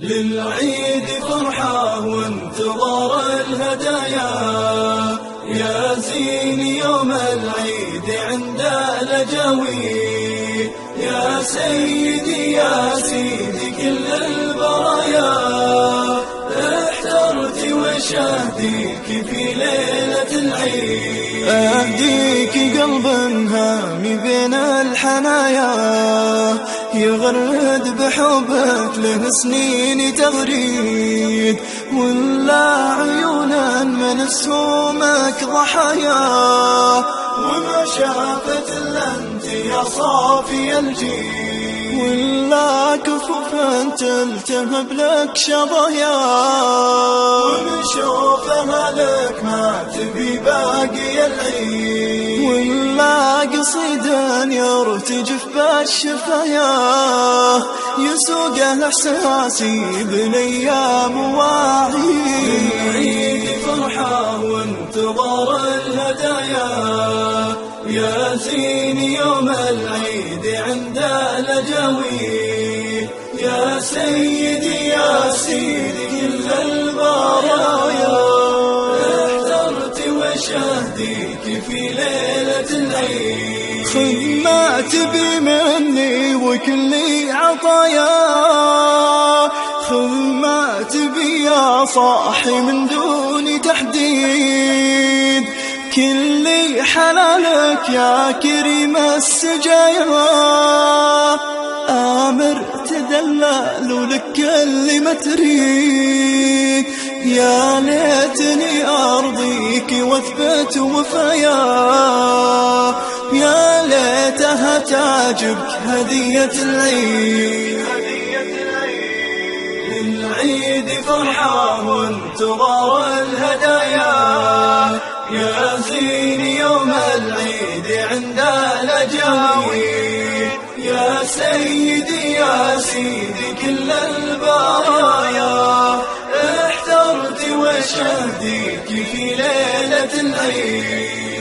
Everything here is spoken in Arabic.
للعيد فرحة وانتظار الهدايا، يا زين يوم العيد عند الأجاوي، يا سيدي يا سيدي كل البرايا، احترت وش اهديك في ليلة العيد، اهديك قلب هامي بين الحنايا، يغرد بحبك له سنين تغريد، ولا عيونا من سهومك ضحايا، وما شافت الا انت يا صافي الجيد، ولا كفوفا تلتهب لك شظايا، ونشوفها لك ما تبي باقي العيد، ولا قصيدا يرتجف بالشفايا، يسوق الاحساسي بالايام واعيد، العيد فرحه وانتظار الهدايا، يا زين يوم العيد عند الأجاوي، يا سيدي يا سيدي كل البرايا، احترت وش اهديك في ليلة العيد، خذ ما تبي مني وكل عطايا، خذ ما تبي يا صاحي من دون تحديد، كل حلالك يا كريم السجايا، آمر تدلل ولك كل ما تريد، يا ليتني أرضيك واثبت وفايا، يا ليتها تعجبك هدية العيد، للعيد فرحة وانتظار الهدايا، يا زين يوم العيد عند الأجاوي، يا سيدي يا سيدي كل البرايا، احترت وش اهديك في ليلة العيد.